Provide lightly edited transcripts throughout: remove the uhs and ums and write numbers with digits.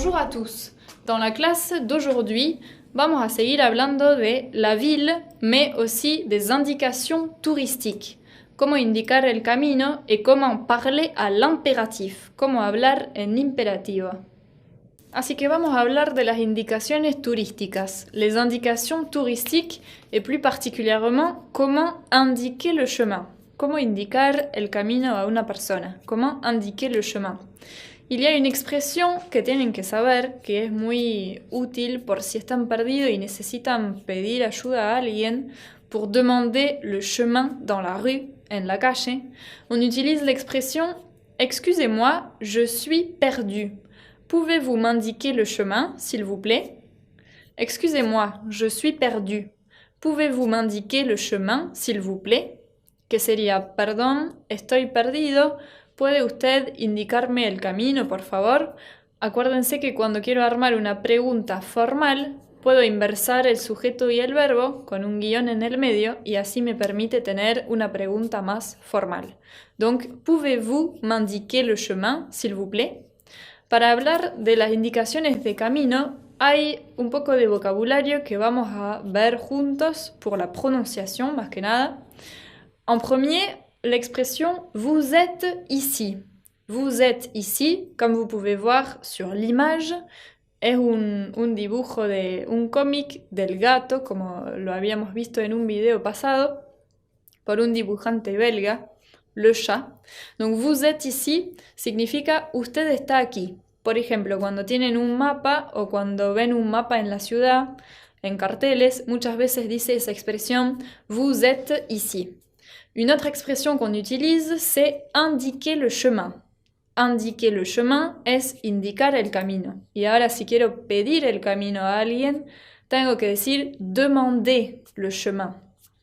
Bonjour à tous. Dans la clase d'aujourd'hui, vamos a seguir hablando de la ville, mais aussi des indications touristiques. Cómo indicar el camino y cómo parler à l'impératif. Cómo hablar en imperativo. Así que vamos a hablar de las indicaciones turísticas, les indications touristiques et plus particulièrement comment indiquer le chemin. Cómo indicar el camino a una persona. Comment indiquer le chemin. Il y a une expression que tienen que saber, que es muy útil por si están perdidos y necesitan pedir ayuda a alguien pour demander le chemin dans la rue, en la calle. On utilise l'expression « Excusez-moi, je suis perdu. Pouvez-vous m'indiquer le chemin, s'il vous plaît ?» Excusez-moi, je suis perdu. Pouvez-vous m'indiquer le chemin, s'il vous plaît? Que sería, perdón, estoy perdido. ¿Puede usted indicarme el camino, por favor? Acuérdense que cuando quiero armar una pregunta formal, puedo inversar el sujeto y el verbo con un guión en el medio y así me permite tener una pregunta más formal. Donc, ¿pouvez-vous m'indiquer le chemin, s'il vous plaît? Para hablar de las indicaciones de camino, hay un poco de vocabulario que vamos a ver juntos pour la prononciation, más que nada. En premier, l'expression « vous êtes ici ». Vous êtes ici, comme vous pouvez voir sur l'image, es un dibujo de un cómic del gato, como lo habíamos visto en un video pasado, por un dibujante belga, le chat. Donc, vous êtes ici significa usted está aquí. Por ejemplo, cuando tienen un mapa o cuando ven un mapa en la ciudad, en carteles, muchas veces dice esa expresión « vous êtes ici ». Une autre expression qu'on utilise, c'est indiquer le chemin. Indiquer le chemin es indicar el camino. Y ahora si quiero pedir el camino a alguien, tengo que decir demander le chemin.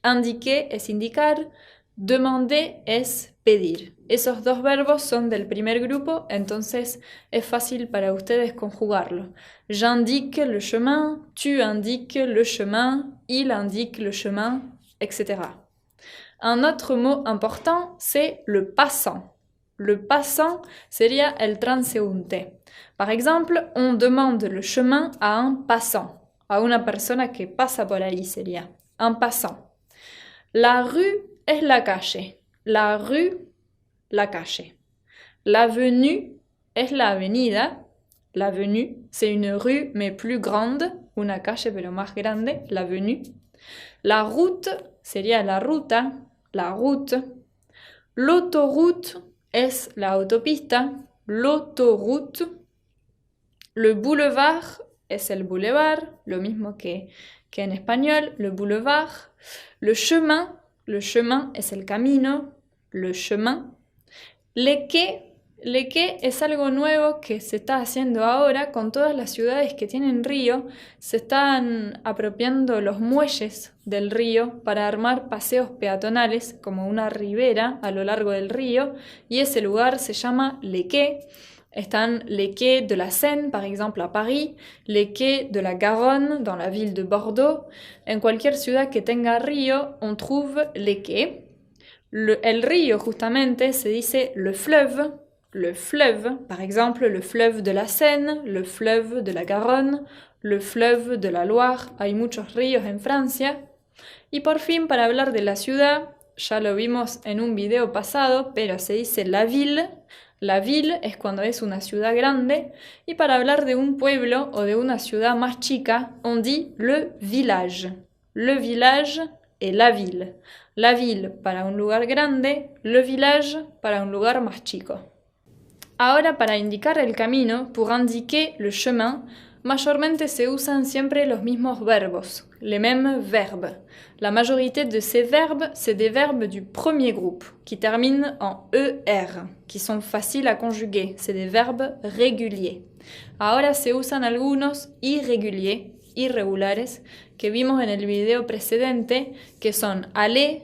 Indiquer es indicar, demander es pedir. Esos dos verbos son del primer grupo, entonces es fácil para ustedes conjugarlo. J'indique le chemin, tu indiques le chemin, il indique le chemin, etc. Un autre mot important, c'est le passant. Le passant sería el transeúnte. Par exemple, on demande le chemin à un passant. A una persona que pasa por ahí sería. Un passant. La rue es la calle. La rue, la calle. L'avenue es la avenida. L'avenue, c'est une rue mais plus grande. Una calle pero más grande. L'avenue. La route sería la ruta. La route. L'autoroute es la autopista. L'autoroute. Le boulevard es el boulevard, lo mismo que en español, le boulevard. Le chemin es el camino, le chemin. Les quais es algo nuevo que se está haciendo ahora con todas las ciudades que tienen río. Se están apropiando los muelles del río para armar paseos peatonales como una ribera a lo largo del río y ese lugar se llama les quais. Están les quais de la Seine, par exemple à Paris, les quais de la Garonne dans la ville de Bordeaux. En cualquier ciudad que tenga río, on trouve les quais. El río justamente se dice le fleuve. Le fleuve, par exemple, le fleuve de la Seine, le fleuve de la Garonne, le fleuve de la Loire. Hay muchos ríos en Francia. Y por fin, para hablar de la ciudad, ya lo vimos en un video pasado, pero se dice la ville. La ville es cuando es una ciudad grande. Y para hablar de un pueblo o de una ciudad más chica, on dit le village. Le village et la ville. La ville para un lugar grande, le village para un lugar más chico. Ahora, para indicar el camino, pour indiquer le chemin, mayormente se usan siempre los mismos verbos, les mêmes verbes. La majorité de ces verbes, c'est des verbes du premier groupe, qui terminent en ER, qui sont faciles à conjuguer, c'est des verbes réguliers. Ahora se usan algunos irréguliers, irregulares, que vimos en el video precedente, que son aller,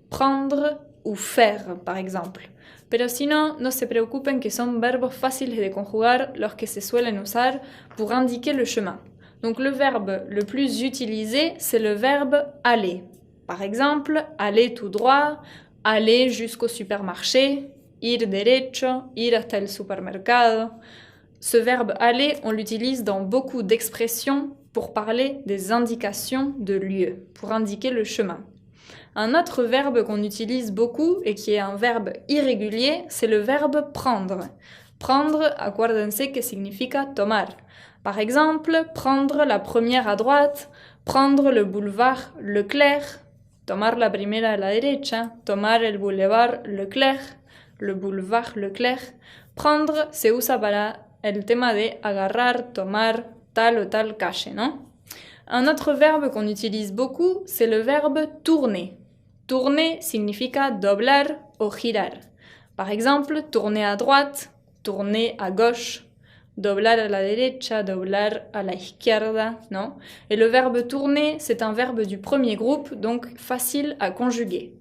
prendre ou faire, par exemple. Pero si no, no se preocupen que son verbos fáciles de conjugar los que se suelen usar pour indiquer le chemin. Donc le verbe le plus utilisé, c'est le verbe aller. Par exemple, aller tout droit, aller jusqu'au supermarché, ir derecho, ir hasta el supermercado. Ce verbe aller, on l'utilise dans beaucoup d'expressions pour parler des indications de lieu, pour indiquer le chemin. Un autre verbe qu'on utilise beaucoup et qui est un verbe irrégulier, c'est le verbe prendre. Prendre, acuérdense que significa tomar. Par exemple, prendre la première à droite, prendre le boulevard Leclerc, tomar la primera a la derecha, tomar el boulevard Leclerc, le boulevard Leclerc. Prendre se usa para el tema de agarrar, tomar tal o tal calle, ¿no? Un autre verbe qu'on utilise beaucoup, c'est le verbe tourner. Tourner significa doblar o girar. Par exemple, tourner à droite, tourner à gauche, doblar a la derecha, doblar a la izquierda, non? Et le verbe tourner, c'est un verbe du premier groupe, donc facile à conjuguer.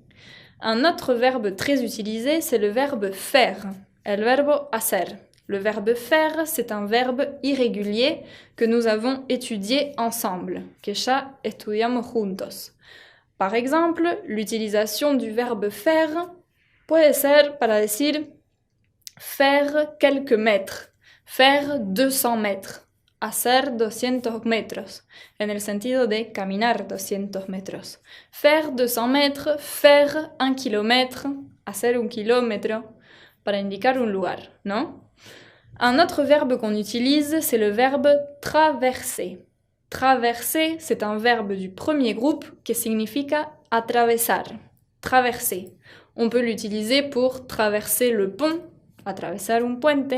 Un autre verbe très utilisé, c'est le verbe faire, el verbo hacer. Le verbe faire, c'est un verbe irrégulier que nous avons étudié ensemble, que ya estudiamos juntos. Par exemple, l'utilisation du verbe faire puede ser para decir faire quelques mètres, faire 200 mètres, hacer 200 metros, en el sentido de caminar 200 metros. Faire 200 mètres, faire 1 kilomètre, hacer 1 kilómetro, para indicar un lugar, ¿no? Un autre verbe qu'on utilise, c'est le verbe traverser. Traverser, c'est un verbe du premier groupe qui significa atravesar, traverser. On peut l'utiliser pour traverser le pont, atravesar un puente,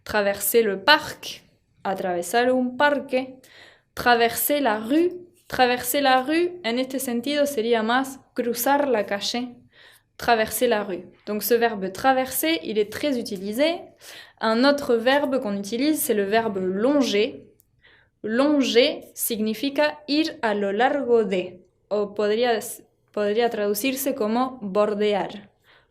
traverser le parc, atravesar un parque, traverser la rue. Traverser la rue, en este sentido, sería más cruzar la calle, traverser la rue. Donc ce verbe traverser, il est très utilisé. Un autre verbe qu'on utilise, c'est le verbe longer. Longer significa ir a lo largo de, o podría traducirse como bordear.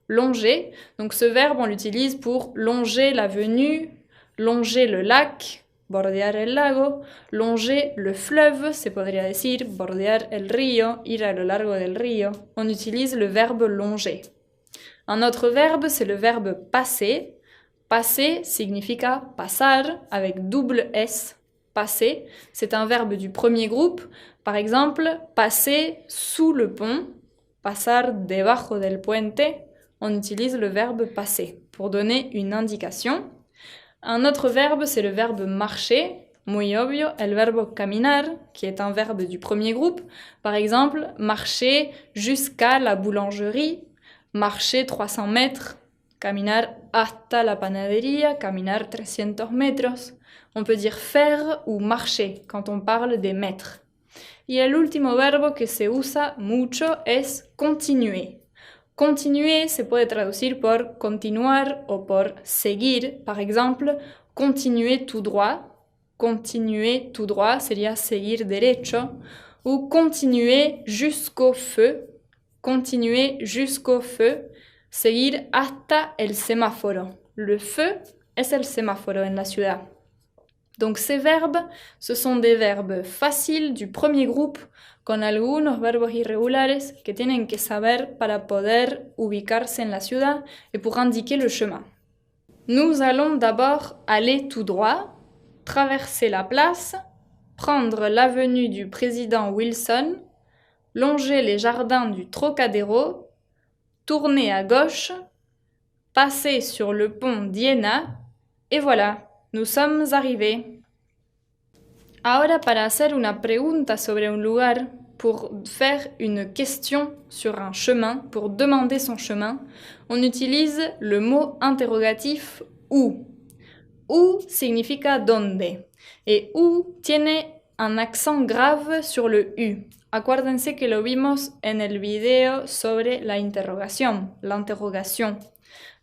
Longer, donc ce verbe on l'utilise pour longer l'avenue, longer le lac, bordear el lago, longer le fleuve, se podría decir bordear el río, ir a lo largo del río. On utilise le verbe longer. Un autre verbe, c'est le verbe passer. Passer significa pasar avec double S. Passer, c'est un verbe du premier groupe. Par exemple, passer sous le pont, pasar debajo del puente. On utilise le verbe passer pour donner une indication. Un autre verbe, c'est le verbe marcher. Muy obvio, el verbo caminar, qui est un verbe du premier groupe. Par exemple, marcher jusqu'à la boulangerie, marcher 300 mètres, caminar hasta la panadería, caminar 300 metros. On peut dire faire ou marcher quand on parle des mètres. Y el último verbo que se usa mucho es continuer. Continuer se puede traducir por continuar o por seguir. Par exemple, continuer tout droit. Continuer tout droit sería seguir derecho. Ou continuer jusqu'au feu. Continuer jusqu'au feu. Seguir hasta el semáforo. Le feu es el semáforo en la ciudad. Donc ces verbes, ce sont des verbes faciles du premier groupe con algunos verbos irregulares que tienen que saber para poder ubicarse en la ciudad et pour indiquer le chemin. Nous allons d'abord aller tout droit, traverser la place, prendre l'avenue du président Wilson, longer les jardins du Trocadéro, tourner à gauche, passer sur le pont d'Iéna, et voilà. Nous sommes arrivés. Ahora, para hacer una pregunta sobre un lugar, pour faire une question sur un chemin, pour demander son chemin, on utilise le mot interrogatif où. Où significa donde. Et où tiene un accent grave sur le U. Acuérdense que lo vimos en el video sobre la interrogación, l'interrogation.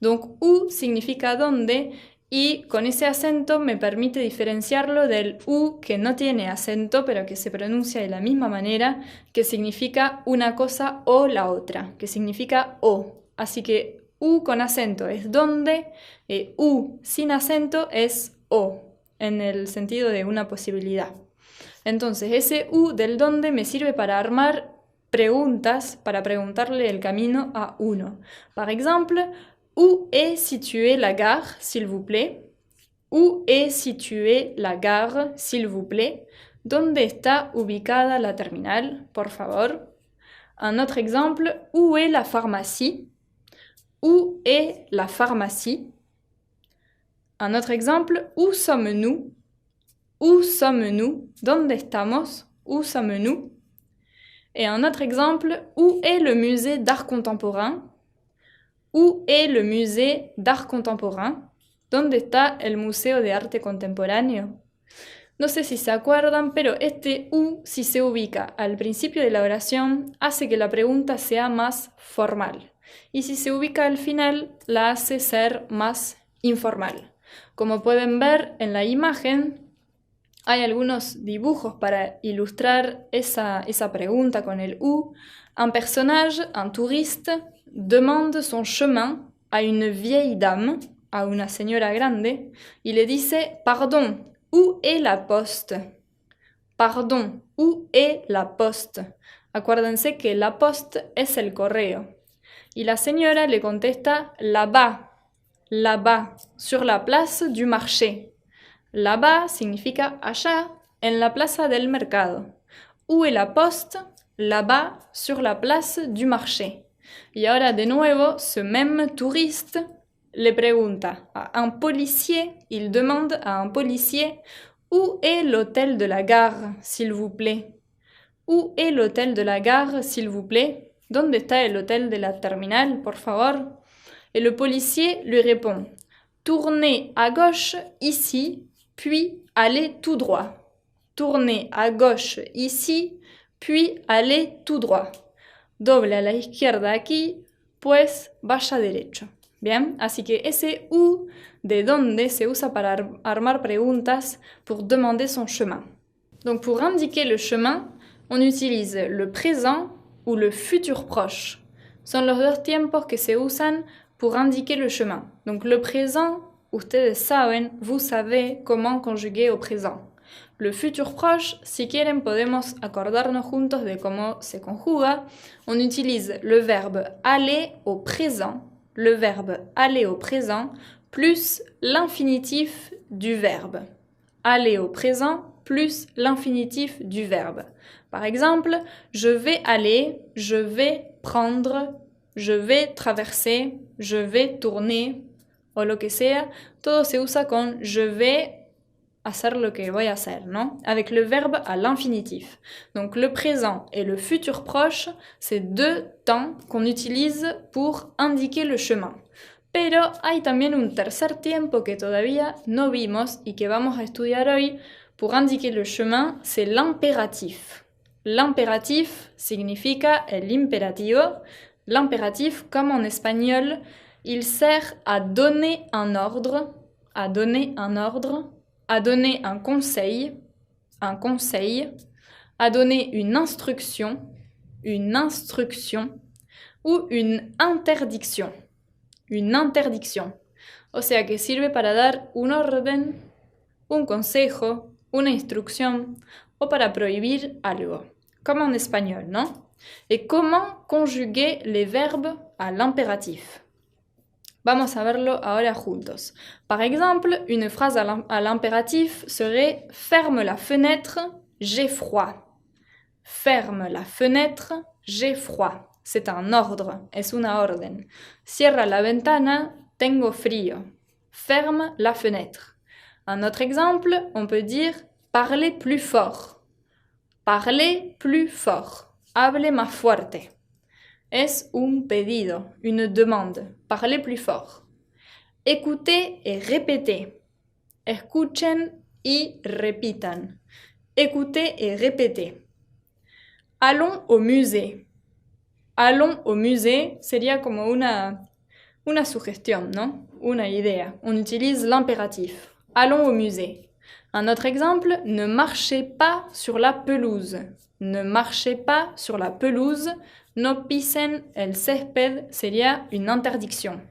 Donc, où significa donde. Y con ese acento me permite diferenciarlo del U que no tiene acento pero que se pronuncia de la misma manera, que significa una cosa o la otra, que significa o. Así que U con acento es donde y U sin acento es o, en el sentido de una posibilidad. Entonces ese U del donde me sirve para armar preguntas, para preguntarle el camino a uno. Par exemple, où est située la gare, s'il vous plaît? Où est située la gare, s'il vous plaît? ¿Dónde está ubicada la terminal, por favor? Un autre exemple, où est la pharmacie? Où est la pharmacie? Un autre exemple, où sommes-nous? Où sommes-nous? ¿Dónde estamos? Où sommes-nous? Et un autre exemple, où est le musée d'art contemporain? Où est le musée d'art contemporain? ¿Dónde está el Museo de Arte Contemporáneo? No sé si se acuerdan, pero este U, si se ubica al principio de la oración, hace que la pregunta sea más formal. Y si se ubica al final, la hace ser más informal. Como pueden ver en la imagen, hay algunos dibujos para ilustrar esa pregunta con el U. Un personnage, un touriste, demande son chemin a une vieille dame, a una señora grande, y le dice, pardon, où est la poste? Pardon, où est la poste? Acuérdense que la poste es el correo. Y la señora le contesta, là-bas, là-bas, sur la place du marché. Là-bas significa allá, en la plaza del mercado. Où est la poste? Là-bas, sur la place du marché. Y ahora de nuevo, ce même touriste le pregunta a un policier, il demande à un policier, où est l'hôtel de la gare, s'il vous plaît? Où est l'hôtel de la gare, s'il vous plaît? ¿Dónde está el hotel de la terminal, por favor? Et le policier lui répond, tournez à gauche ici, puis allez tout droit. Tournez à gauche ici, puis allez tout droit. Doble a la izquierda aquí, pues vaya derecho. Bien, así que ese où de dónde se usa para armar preguntas pour demander son chemin. Donc pour indiquer le chemin, on utilise le présent ou le futur proche. Son los dos tiempos que se usan pour indiquer le chemin. Donc le présent, ustedes saben, vous savez comment conjuguer au présent. Le futur proche, si quieren podemos acordarnos juntos de cómo se conjuga. On utilise le verbe aller au présent, le verbe aller au présent, plus l'infinitif du verbe. Aller au présent plus l'infinitif du verbe. Par exemple, je vais aller, je vais prendre, je vais traverser, je vais tourner, o lo que sea. Todo se usa con je vais hacer lo que voy a hacer, ¿no? Avec le verbe à l'infinitif. Donc le présent et le futur proche, c'est deux temps qu'on utilise pour indiquer le chemin. Pero hay también un tercer tiempo que todavía no vimos y que vamos a estudiar hoy pour indiquer le chemin, c'est l'impératif. L'impératif significa el imperativo. L'impératif, comme en espagnol, il sert à donner un ordre, à donner un ordre, à donner un conseil, à donner une instruction ou une interdiction. Une interdiction. O sea que sirve para dar un orden, un consejo, una instrucción o para prohibir algo. Comme en espagnol, ¿no? Et comment conjuguer les verbes à l'impératif? Vamos a verlo ahora juntos. Par exemple, une phrase à l'impératif serait « Ferme la fenêtre, j'ai froid ». Ferme la fenêtre, j'ai froid. C'est un ordre, es una orden. Cierra la ventana, tengo frío. Ferme la fenêtre. Un autre exemple, on peut dire « Parlez plus fort ». Parlez plus fort. Hable más fuerte. Es un pedido, une demande. Parlez plus fort. Écoutez et répétez. Escuchen y repitan. Écoutez et répétez. Allons au musée. Allons au musée sería como una sugestión, ¿no? Una idea. On utilise l'impératif. Allons au musée. Un autre exemple, ne marchez pas sur la pelouse. Ne marchez pas sur la pelouse. No pisen el césped sería une interdiction.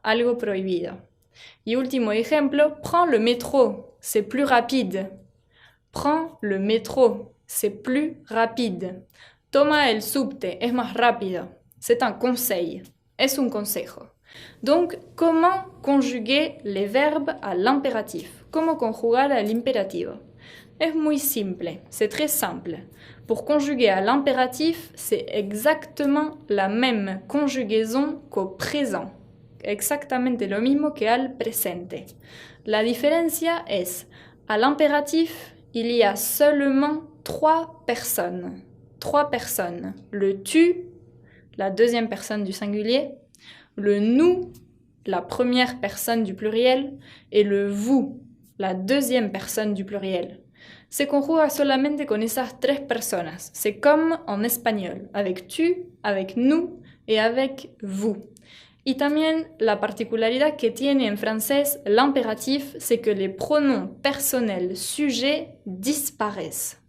Algo prohibido. Y último ejemplo, prends le métro. C'est plus rapide. Prends le métro. C'est plus rapide. Toma el subte. Es más rápido. C'est un conseil. Es un consejo. Donc, comment conjuguer les verbes à l'impératif? Comment conjugar al imperativo? Es muy simple, c'est très simple. Pour conjuguer à l'impératif, c'est exactement la même conjugaison qu'au présent. Exactamente lo mismo que al presente. La diferencia es, à l'impératif, il y a seulement 3 personnes. 3 personnes. Le tu, la deuxième personne du singulier, le nous, la première personne du pluriel, et le vous, la deuxième personne du pluriel. Se conjuga solamente con esas 3 personas. C'est comme en espagnol, avec tu, avec nous et avec vous. Y también la particularidad que tiene en francés l'impératif, c'est que les pronoms personnels sujets disparaissent.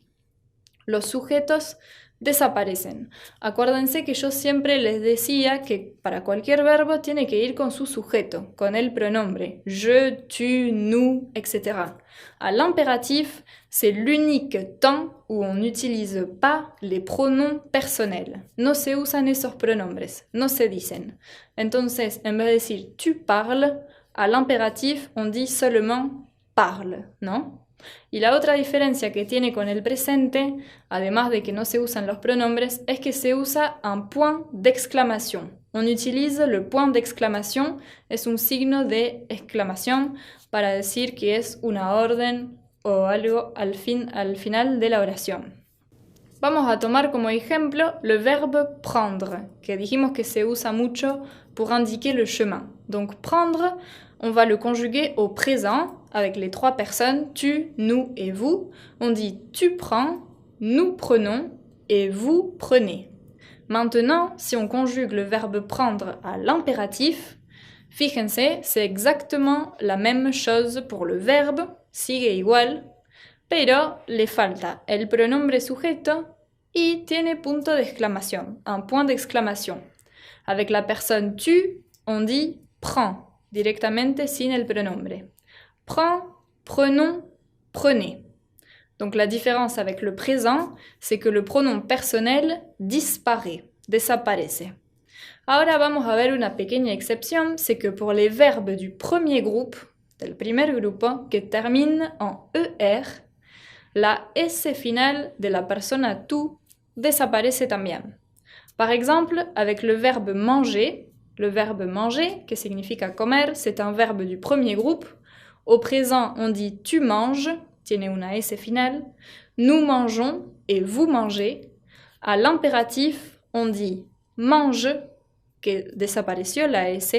Los sujetos desaparecen. Acuérdense que yo siempre les decía que para cualquier verbo tiene que ir con su sujeto, con el pronombre. Je, tu, nous, etc. À l'impératif, c'est l'unique temps où on n'utilise pas les pronoms personnels. No se usan esos pronombres, no se dicen. Entonces, en vez de decir tu parles, à l'impératif, on dit seulement parle, ¿no? Y la otra diferencia que tiene con el presente, además de que no se usan los pronombres, es que se usa un point d'exclamation. On utilise le point d'exclamation, es un signo de exclamación para decir que es una orden o algo al final de la oración. Vamos a tomar como ejemplo le verbe prendre, que dijimos que se usa mucho pour indiquer le chemin. Donc prendre, on va le conjuguer au présent avec les 3 personnes, tu, nous et vous. On dit tu prends, nous prenons et vous prenez. Maintenant, si on conjugue le verbe prendre à l'impératif, fíjense, c'est exactement la même chose pour le verbe, sigue igual, pero le falta el pronombre sujeto y tiene punto de exclamación, un point d'exclamation. Avec la personne tu, on dit prends, directamente sin el pronombre. Prends, prenons, prenez. Donc la différence avec le présent, c'est que le pronom personnel disparaît, desaparece. Ahora vamos a ver una pequeña excepción, c'est que pour les verbes du premier groupe, del primer grupo, que terminent en ER, la S finale de la persona tú desaparece también. Par exemple, avec le verbe manger, que significa comer, c'est un verbe du premier groupe. Au présent, on dit tu manges, tiene una S finale. Nous mangeons et vous mangez. À l'impératif, on dit mange, que desapareció la S,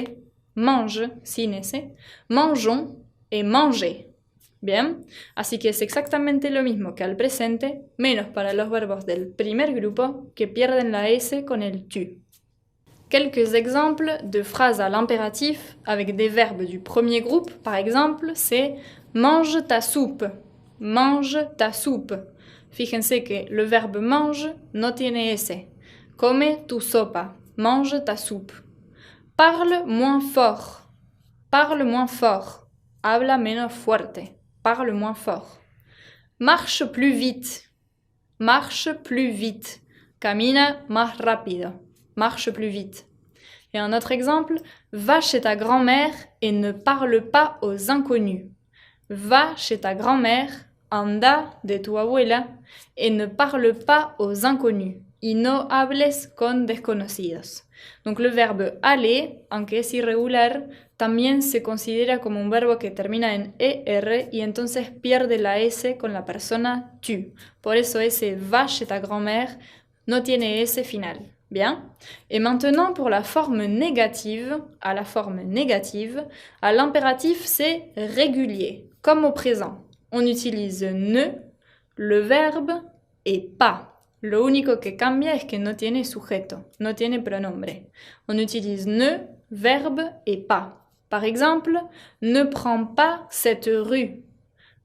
mange, sin S, mangeons et manger. Bien, así que es exactamente lo mismo que al presente, menos para los verbos del primer grupo que pierden la S con el tu. Quelques exemples de phrases à l'impératif avec des verbes du premier groupe, par exemple, c'est mange ta soupe. Mange ta soupe. Fíjense que le verbe mange no tiene S. Come tu sopa. Mange ta soupe. Parle moins fort. Parle moins fort. Habla menos fuerte. Parle moins fort. Marche plus vite. Marche plus vite. Camina más rápido. Marche plus vite. Et un autre exemple, va chez ta grand-mère et ne parle pas aux inconnus. Va chez ta grand-mère, anda de tu abuela, et ne parle pas aux inconnus. Y no hables con desconocidos. Donc le verbe aller, aunque es irregular, también se considera como un verbo que termina en ER y entonces pierde la S con la persona tu. Por eso ese va chez ta grand-mère no tiene S final. Bien. Et maintenant, pour la forme négative, à l'impératif, c'est régulier, comme au présent. On utilise ne, le verbe, et pas. Lo único que cambia es que no tiene sujeto, no tiene pronombre. On utilise ne, verbe, et pas. Par exemple, ne prends pas cette rue.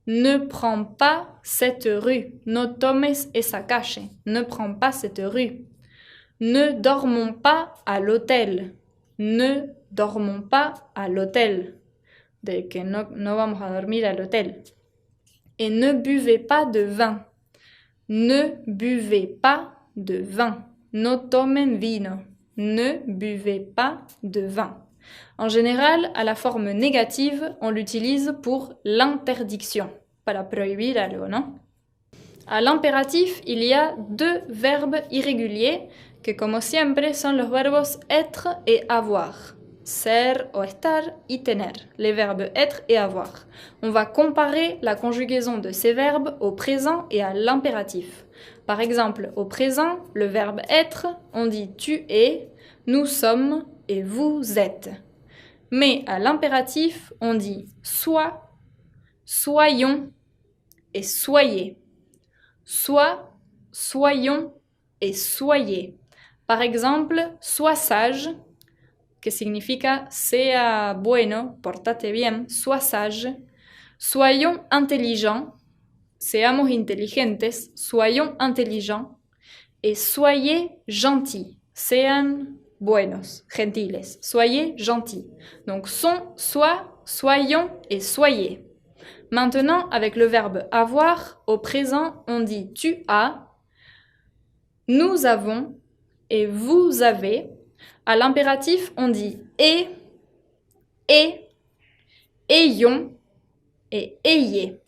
Ne prends pas cette rue. No tomes esa calle. Ne prends pas cette rue. Ne dormons pas à l'hôtel. Ne dormons pas à l'hôtel. De que no vamos a dormir à l'hôtel. Et ne buvez pas de vin. Ne buvez pas de vin. No tomen vino. ne buvez pas de vin. En général, à la forme négative, on l'utilise pour l'interdiction, para prohibir algo, ¿no? À l'impératif, il y a deux verbes irréguliers que, como siempre, son los verbos être et avoir. Ser o estar y tener, les verbes être et avoir. On va comparer la conjugaison de ces verbes au présent et à l'impératif. Par exemple, au présent, le verbe être, on dit tu es, nous sommes et vous êtes. Mais à l'impératif, on dit sois, soyons et soyez. Soit, soyons et soyez. Par exemple, sois sage, que significa sea bueno, portate bien, sois sage. Soyons intelligents, seamos inteligentes, soyons intelligents. Et soyez gentils, sean buenos, gentiles, soyez gentils. Donc sont, soit, soyons et soyez. Maintenant, avec le verbe avoir, au présent, on dit tu as, nous avons et vous avez. À l'impératif, on dit et, ayons et ayez.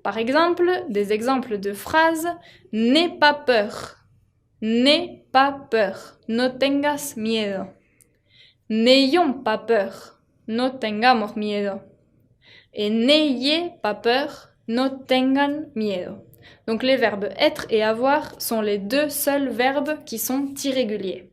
Par exemple, des exemples de phrases « N'aie pas peur »,« N'aie pas peur »,« No tengas miedo ». N'ayons pas peur, no tengamos miedo. Et n'ayez pas peur, no tengan miedo. Donc les verbes être et avoir sont les deux seuls verbes qui sont irréguliers.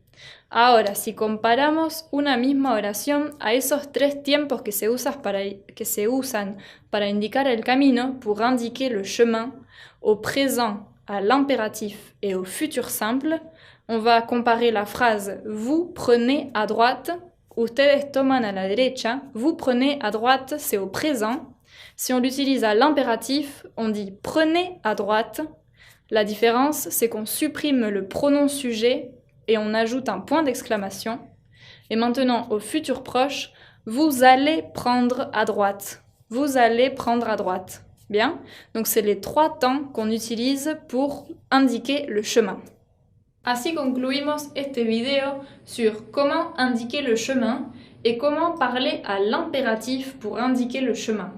Ahora, si comparamos una misma oración a esos tres tiempos que se usan para indicar el camino, pour indiquer le chemin, au présent, à l'impératif et au futur simple, on va comparer la phrase « Vous prenez à droite » Ustedes toman a la derecha. Vous prenez à droite, c'est au présent. Si on l'utilise à l'impératif, on dit « prenez à droite ». La différence, c'est qu'on supprime le pronom sujet et on ajoute un point d'exclamation. Et maintenant, au futur proche, vous allez prendre à droite. Vous allez prendre à droite. Bien? Donc, c'est les trois temps qu'on utilise pour indiquer le chemin. Así concluimos este video sur comment indiquer le chemin et comment parler à l'impératif pour indiquer le chemin.